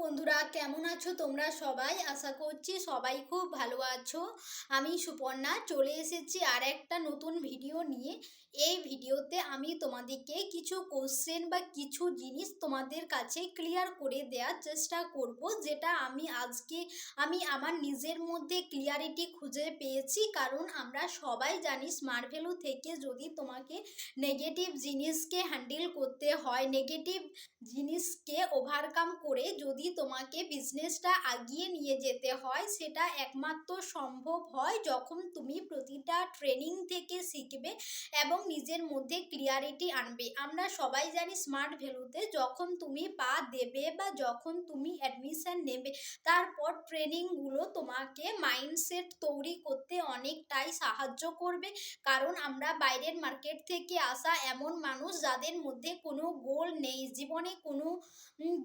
বন্ধুরা, কেমন আছো তোমরা সবাই? আশা করছি সবাই খুব ভালো আছো। আমি সুপর্ণা চলে এসেছি আর একটা নতুন ভিডিও নিয়ে। এই ভিডিওতে আমি তোমাদেরকে কিছু কোশ্চেন বা কিছু জিনিস তোমাদের কাছে ক্লিয়ার করে দেওয়ার চেষ্টা করব, যেটা আমি আমার নিজের মধ্যে ক্লিয়ারিটি খুঁজে পেয়েছি। কারণ আমরা সবাই জানি স্মার্ট ভ্যালু থেকে যদি তোমাকে নেগেটিভ জিনিসকে হ্যান্ডেল করতে হয়, নেগেটিভ জিনিসকে ওভারকাম করে যদি তোমাকে বিজনেসটা এগিয়ে নিয়ে যেতে হয়, সেটা একমাত্র সম্ভব হয় যখন তুমি প্রতিটা ট্রেনিং থেকে শিখবে এবং নিজের মধ্যে ক্লিয়ারিটি আনবে। আমরা সবাই জানি স্মার্ট ভ্যালুতে যখন তুমি পা দেবে বা যখন তুমি অ্যাডমিশন নেবে, তারপর ট্রেনিংগুলো তোমাকে মাইন্ডসেট তৈরি করতে অনেকটাই সাহায্য করবে। কারণ আমরা বাইরের মার্কেট থেকে আসা এমন মানুষ যাদের মধ্যে কোনো গোল নেই, জীবনে কোনো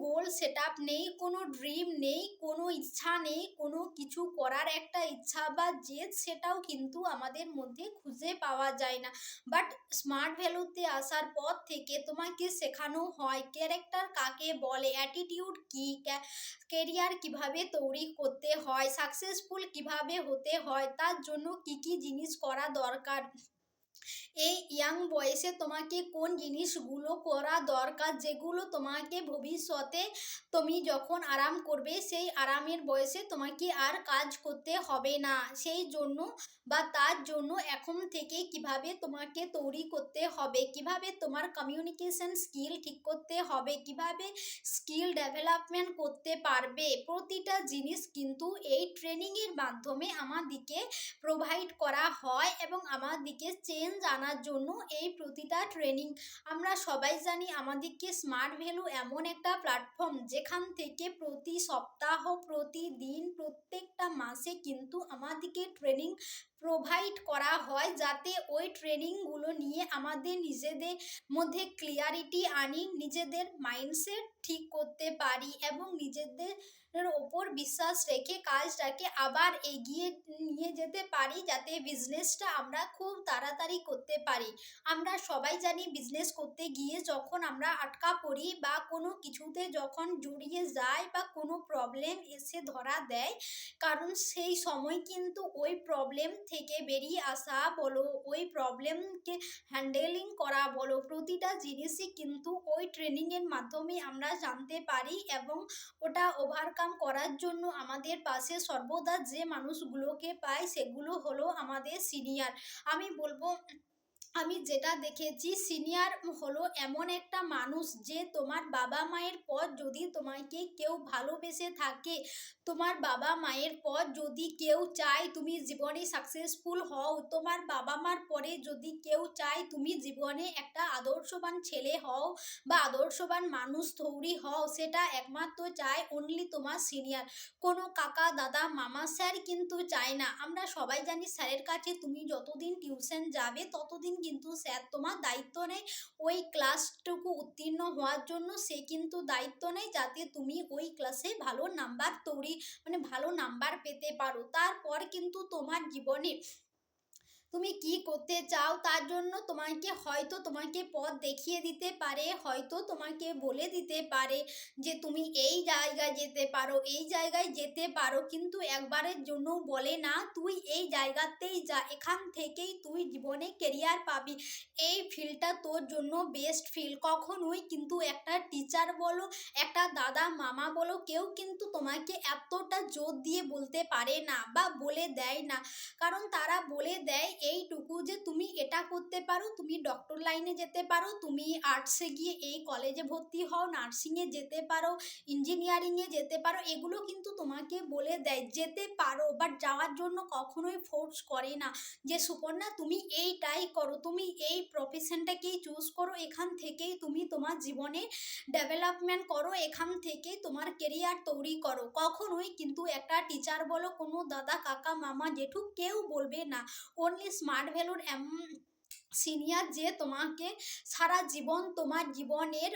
গোল সেট আপ নেই, কোনো ড্রিম নেই, কোনো ইচ্ছা নেই, কোনো কিছু করার একটা ইচ্ছা বা জেদ, সেটাও কিন্তু আমাদের মধ্যে খুঁজে পাওয়া যায় না। বাট স্মার্ট ভ্যালুতে আসার পর থেকে তোমাকে শেখানো হয় ক্যারেক্টার কাকে বলে, অ্যাটিটিউড কী, কেরিয়ার কিভাবে তৈরি করতে হয়, সাকসেসফুল কিভাবে হতে হয়, তার জন্য কি কি জিনিস করা দরকার, এই ইয়াং বয়সে তোমাকে কোন জিনিসগুলো করা দরকার, যেগুলো তোমাকে ভবিষ্যতে তুমি যখন আরাম করবে সেই আরামের বয়সে তোমাকে আর কাজ করতে হবে না। সেই জন্য বা তার জন্য এখন থেকে কিভাবে তোমাকে তৈরি করতে হবে, কিভাবে তোমার কমিউনিকেশন স্কিল ঠিক করতে হবে, কিভাবে স্কিল ডেভেলপমেন্ট করতে পারবে, প্রতিটা জিনিস কিন্তু এই ট্রেনিংয়ের মাধ্যমে আমাদেরকে প্রোভাইড করা হয় এবং আমাদেরকে চেঞ্জ আনার জন্য এই প্রতিটা ট্রেনিং। আমরা সবাই জানি আমাদেরকে স্মার্ট ভ্যালু এমন একটা প্ল্যাটফর্ম যেখান থেকে প্রতি সপ্তাহ, প্রতিদিন, প্রত্যেকটা মাসে কিন্তু আমাদেরকে ট্রেনিং প্রোভাইড করা হয়, যাতে ওই ট্রেনিংগুলো নিয়ে আমাদের নিজেদের মধ্যে ক্লিয়ারিটি আনি, নিজেদের মাইন্ডসেট ঠিক করতে পারি এবং নিজেদের ওপর বিশ্বাস রেখে কাজটাকে আবার এগিয়ে নিয়ে যেতে পারি, যাতে বিজনেসটা আমরা খুব তাড়াতাড়ি করতে পারি। আমরা সবাই জানি বিজনেস করতে গিয়ে যখন আমরা আটকা পড়ি বা কোনো কিছুতে যখন জড়িয়ে যাই বা কোনো প্রবলেম এসে ধরা দেয়, কারণ সেই সময় কিন্তু ওই প্রবলেম থেকে বেরিয়ে আসা বলো, ওই প্রবলেমকে হ্যান্ডেলিং করা বলো, প্রতিটা জিনিসই কিন্তু ওই ট্রেনিংয়ের মাধ্যমে আমরা জানতে পারি এবং ওটা ওভারকাম করার জন্য আমাদের পাশে সর্বদা যে মানুষগুলোকে পাই সেগুলো হলো আমাদের সিনিয়র। আমি বলবো, আমি যেটা দেখেছি, সিনিয়র হলো এমন একটা মানুষ যে তোমার বাবা মায়ের পর যদি তোমাকে কেউ ভালোবেসে থাকে, তোমার বাবা মায়ের পর যদি কেউ চায় তুমি জীবনে সাকসেসফুল হও, তোমার বাবা মার পরে যদি কেউ চায় তুমি জীবনে একটা আদর্শবান ছেলে হও বা আদর্শবান মানুষ তৈরি হও, সেটা একমাত্র চায় অনলি তোমার সিনিয়র। কোনো কাকা, দাদা, মামা, স্যার কিন্তু চায় না। আমরা সবাই জানি স্যারের কাছে তুমি যতদিন টিউশন যাবে ততদিন কিন্তু স্যার তোমার দায়িত্ব নেয় ওই ক্লাসটুকু উত্তীর্ণ হওয়ার জন্য, সে কিন্তু দায়িত্ব নেয় যাতে তুমি ওই ক্লাসে ভালো নাম্বার ভালো নাম্বার পেতে পারো। তারপর কিন্তু তোমার জীবনে তুমি কি করতে চাও তার জন্য তোমাকে পথ দেখিয়ে দিতে পারে, হয়তো তোমাকে বলে দিতে পারে যে তুমি এই জায়গায় যেতে পারো, এই জায়গায় যেতে পারো, কিন্তু একবারের জন্য বলে না তুই এই জায়গাতেই যা, এখান থেকেই তুই জীবনে কেরিয়ার পাবি, এই ফিল্ডটা তোর জন্য বেস্ট ফিল্ড। কখনোই কিন্তু একটা টিচার বলো, একটা দাদা, মামা বলো, কেউ কিন্তু তোমাকে এতটা জোর দিয়ে বলতে পারে না বা বলে দেয় না। কারণ তারা বলে দেয় এইটুকু যে তুমি এটা করতে পারো, তুমি ডক্টর লাইনে যেতে পারো, তুমি আর্টসে গিয়ে এই কলেজে ভর্তি হও, নার্সিংয়ে যেতে পারো, ইঞ্জিনিয়ারিংয়ে যেতে পারো, এগুলো কিন্তু তোমাকে বলে দেয় যেতে পারো, বাট যাওয়ার জন্য কখনোই ফোর্স করে না যে সুপর্ণা তুমি এইটাই করো, তুমি এই প্রফেশনটাকেই চুজ করো, এখান থেকেই তুমি তোমার জীবনে ডেভেলপমেন্ট করো, এখান থেকে তোমার কেরিয়ার তৈরি করো। কখনোই কিন্তু একটা টিচার বলো, কোনো দাদা, কাকা, মামা, জেঠু কেউ বলবে না। অনলি স্মার্ট ভ্যালুর সিনিয়র যে তোমাকে সারা জীবন তোমার জীবনের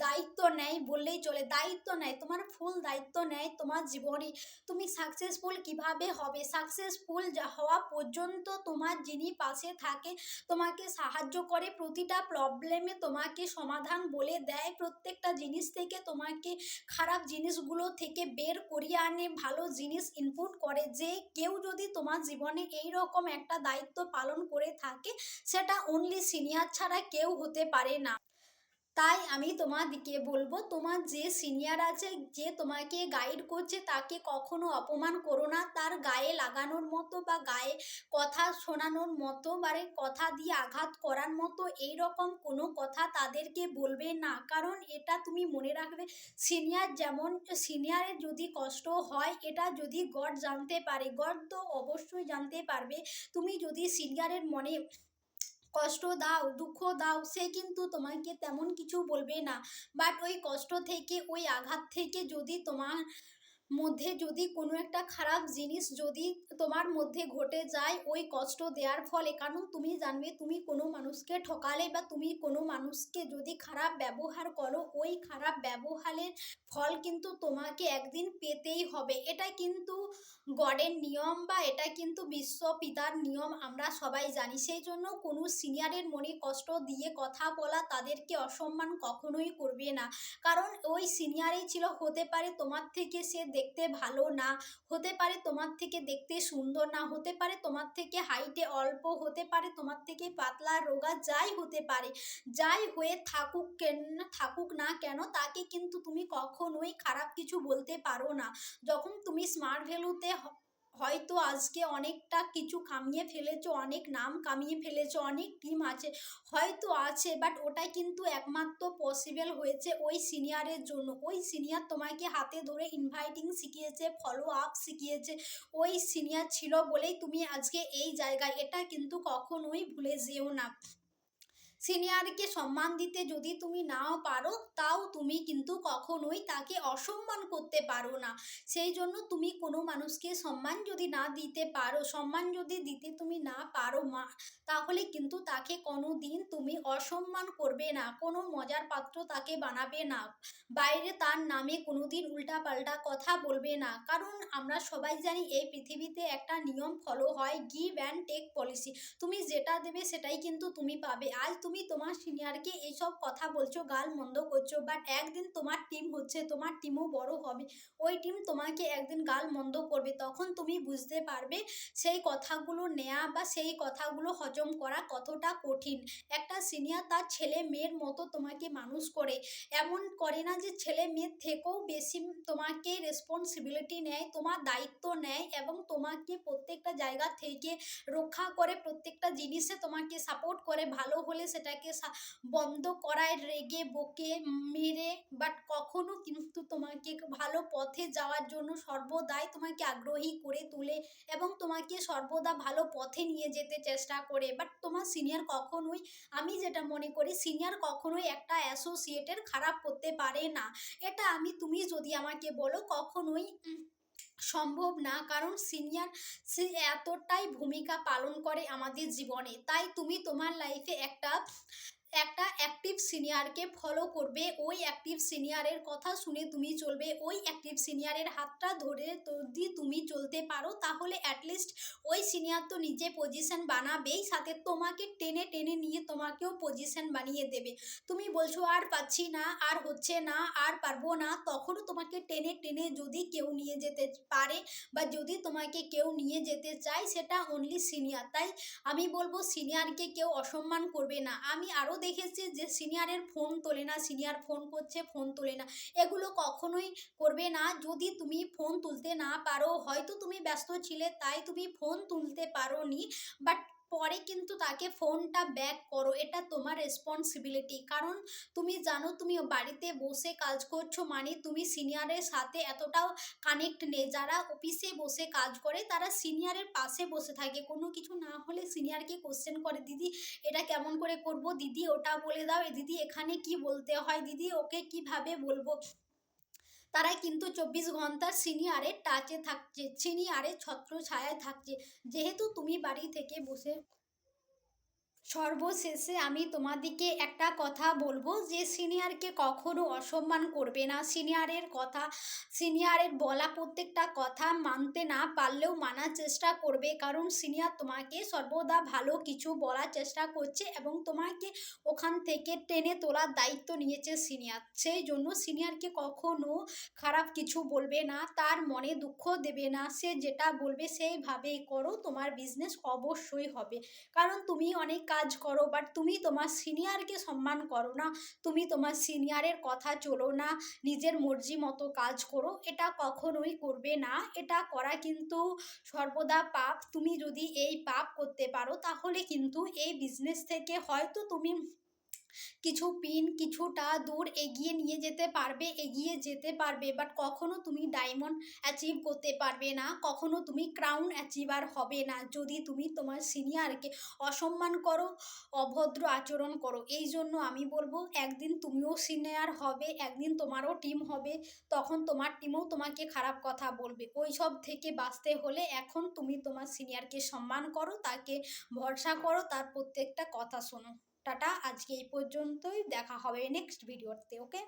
দায়িত্ব নেয় বললেই চলে, দায়িত্ব নেয়, তোমার ফুল দায়িত্ব নেয় তোমার জীবনে তুমি সাকসেসফুল কিভাবে হবে, সাকসেসফুল হওয়া পর্যন্ত তোমার যিনি পাশে থাকে, তোমাকে সাহায্য করে, প্রতিটা প্রবলেমে তোমাকে সমাধান বলে দেয়, প্রত্যেকটা জিনিস থেকে তোমাকে খারাপ জিনিসগুলো থেকে বের করিয়ে আনে, ভালো জিনিস ইনপুট করে। যে কেউ যদি তোমার জীবনে এই রকম একটা দায়িত্ব পালন করে থাকে, সেটা অনলি সিনিয়র ছাড়া কেউ হতে পারে না। তাই আমি তোমাদিকে বলবো, তোমার যে সিনিয়র আছে, যে তোমাকে গাইড করছে, তাকে কখনো অপমান করো না। তার গায়ে লাগানোর মতো বা গায়ে কথা শোনানোর মতো বা কথা দিয়ে আঘাত করার মতো এই রকম কোনো কথা তাদেরকে বলবে না। কারণ এটা তুমি মনে রাখবে, সিনিয়র যেমন, সিনিয়রের যদি কষ্ট হয় এটা যদি গড জানতে পারে, গড তো অবশ্যই জানতে পারবে। তুমি যদি সিনিয়রের মনে কষ্ট দাও, দুঃখ দাও, সে কিন্তু তোমাকে তেমন কিছু বলবে না। বাট ওই কষ্ট থেকে, ওই আঘাত থেকে যদি তোমার মধ্যে যদি কোনো একটা খারাপ জিনিস যদি তোমার মধ্যে ঘটে যায় ওই কষ্ট দেওয়ার ফলে, কারণ তুমি জানবে তুমি কোনো মানুষকে ঠকালে বা তুমি কোনো মানুষকে যদি খারাপ ব্যবহার করো, ওই খারাপ ব্যবহারের ফল কিন্তু তোমাকে একদিন পেতেই হবে। এটা কিন্তু গডের নিয়ম বা এটা কিন্তু বিশ্ব পিতার নিয়ম, আমরা সবাই জানি। সেই জন্য কোনো সিনিয়রের মনে কষ্ট দিয়ে কথা বলা, তাদেরকে অসম্মান কখনোই করবে না। কারণ ওই সিনিয়রই ছিল, হতে পারে তোমার থেকে সে দেখতে ভালো না, হতে পারে তোমার থেকে দেখতে সুন্দর না, হতে পারে তোমার থেকে হাইটে অল্প, হতে পারে তোমার থেকে পাতলা রোগা, যাই হতে পারে, যাই হয়ে থাকুক না কেন, তাকে কিন্তু তুমি কখনোই খারাপ কিছু বলতে পারো না। যখন তুমি স্মার্ট ভ্যালুতে হয়তো আজকে অনেকটা কিছু কামিয়ে ফেলেছো, অনেক নাম কামিয়ে ফেলেছো, অনেক টিম আছে, হয়তো আছে, বাট ওটা কিন্তু একমাত্র পসিবল হয়েছে ওই সিনিয়রের জন্য। ওই সিনিয়র তোমাকে হাতে ধরে ইনভাইটিং শিখিয়েছে, ফলো আপ শিখিয়েছে, ওই সিনিয়র ছিল বলেই তুমি আজকে এই জায়গায়, এটা কিন্তু কখনোই ভুলে যেও না। সিনিয়রকে সম্মান দিতে যদি তুমি নাও পারো, তাও তুমি কিন্তু কখনোই তাকে অসম্মান করতে পারো না। সেই জন্য তুমি কোনো মানুষকে সম্মান যদি না দিতে পারো, সম্মান যদি দিতে তুমি না পারো তাহলে কিন্তু তাকে কোনো দিন তুমি অসম্মান করবে না, কোনো মজার পাত্র তাকে বানাবে না, বাইরে তার নামে কোনো দিন উল্টাপাল্টা কথা বলবে না। কারণ আমরা সবাই জানি এই পৃথিবীতে একটা নিয়ম ফলো হয়, গিভ অ্যান্ড টেক পলিসি। তুমি যেটা দেবে সেটাই কিন্তু তুমি পাবে। আজ তুমি তোমার সিনিয়রকে এইসব কথা বলছো, গাল মন্দ করছো, বাট একদিন তোমার টিম হচ্ছে, তোমার টিমও বড় হবে, ওই টিম তোমাকে একদিন গাল মন্দ করবে, তখন তুমি বুঝতে পারবে সেই কথাগুলো নেয়া বা সেই কথাগুলো হজম করা কতটা কঠিন। একটা সিনিয়র তার ছেলে মেয়ের মতো তোমাকে মানুষ করে, এমন করে না যে ছেলে মেয়ের থেকেও বেশি তোমাকে রেসপন্সিবিলিটি নেয়, তোমার দায়িত্ব নেয় এবং তোমাকে প্রত্যেকটা জায়গা থেকে রক্ষা করে, প্রত্যেকটা জিনিসে তোমাকে সাপোর্ট করে, ভালো হলে সেটাকে বন্ধ করায়, রেগে বকে মেরে, বাট কখনো কিন্তু তোমাকে ভালো পথে যাওয়ার জন্য সর্বদাই তোমাকে আগ্রহী করে তোলে এবং তোমাকে সর্বদা ভালো পথে নিয়ে যেতে চেষ্টা করে। বাট তোমার সিনিয়র কখনোই, আমি যেটা মনে করি, সিনিয়র কখনোই একটা অ্যাসোসিয়েটের খারাপ করতে পারে না। এটা তুমি যদি আমাকে বলো, কখনোই সম্ভব না। কারণ সিনিয়র সে এতটাই ভূমিকা পালন করে আমাদের জীবনে। তাই তুমি তোমার লাইফে একটা একটা অ্যাক্টিভ সিনিয়রকে ফলো করবে, ওই অ্যাক্টিভ সিনিয়রের কথা শুনে তুমি চলবে, ওই অ্যাক্টিভ সিনিয়রের হাতটা ধরে যদি তুমি চলতে পারো, তাহলে অ্যাটলিস্ট ওই সিনিয়র তো নিজে পজিশন বানাবেই, সাথে তোমাকে টেনে টেনে নিয়ে তোমাকেও পজিশন বানিয়ে দেবে। তুমি বলছো আর পাচ্ছি না, আর হচ্ছে না, আর পারবো না, তখনও তোমাকে টেনে টেনে যদি কেউ নিয়ে যেতে পারে বা যদি তোমাকে কেউ নিয়ে যেতে চায়, সেটা অনলি সিনিয়র। তাই আমি বলবো সিনিয়রকে কেউ অসম্মান করবে না। আমি আরও দেখেছি যে সিনিয়রের ফোন তোলে না, সিনিয়র ফোন করছে ফোন তোলে না, এগুলো কখনোই করবে না। যদি তুমি ফোন তুলতে না পারো, হয়তো তুমি ব্যস্ত ছিলে তাই তুমি ফোন তুলতে পারো নি, বাট পরে কিন্তু তাকে ফোনটা ব্যাক করো, এটা তোমার রেসপন্সিবিলিটি। কারণ তুমি জানো তুমি বাড়িতে বসে কাজ করছো মানে তুমি সিনিয়রের সাথে এতটাও কানেক্ট নেই। যারা অফিসে বসে কাজ করে তারা সিনিয়রের পাশে বসে থাকে, কোনো কিছু না হলে সিনিয়রকে কোশ্চেন করে, দিদি এটা কেমন করে করব, দিদি ওটা বলে দাও, দিদি এখানে কি বলতে হয়, দিদি ওকে কিভাবে বলবো। তারা কিন্তু 24 ঘন্টা সিনিয়রের টাচে থাকছে, সিনিয়রের ছত্র ছায়ায় থাকছে। যেহেতু তুমি বাড়ি থেকে বসে সর্বশেষে আমি তোমাদিকে একটা কথা বলবো যে সিনিয়রকে কখনো অসম্মান করবে না। সিনিয়রের বলা প্রত্যেকটা কথা মানতে না পারলেও মানার চেষ্টা করবে, কারণ সিনিয়র তোমাকে সর্বদা ভালো কিছু বলার চেষ্টা করছে এবং তোমাকে ওখান থেকে টেনে তোলার দায়িত্ব নিয়েছে সিনিয়র। সেই জন্য সিনিয়রকে কখনো খারাপ কিছু বলবে না, তার মনে দুঃখ দেবে না। সে যেটা বলবে সেইভাবেই করো, তোমার বিজনেস অবশ্যই হবে। কারণ তুমি অনেক কাজ করো, বাট তুমি তোমার সিনিয়রকে সম্মান করো না, তুমি তোমার সিনিয়রের কথা চলো না, নিজের মর্জি মতো কাজ করো। এটা কখনোই করবে না, এটা করা কিন্তু সর্বদা পাপ। তুমি যদি এই পাপ করতে পারো তাহলে কিন্তু এই বিজনেস থেকে হয়তো তুমি কিছুটা দূর এগিয়ে নিয়ে যেতে পারবে, এগিয়ে যেতে পারবে, বাট কখনো তুমি ডায়মন্ড অ্যাচিভ করতে পারবে না, কখনো তুমি ক্রাউন অ্যাচিভার হবে না যদি তুমি তোমার সিনিয়রকে অসম্মান করো, অভদ্র আচরণ করো। এই জন্য আমি বলবো একদিন তুমিও সিনিয়র হবে, একদিন তোমারও টিম হবে, তখন তোমার টিমও তোমাকে খারাপ কথা বলবে। ওই সব থেকে বাঁচতে হলে এখন তুমি তোমার সিনিয়রকে সম্মান করো, তাকে ভরসা করো, তার প্রত্যেকটা কথা শোনো। টাটা, আজকে এই পর্যন্তই, দেখা হবে নেক্সট ভিডিওতে। ওকে।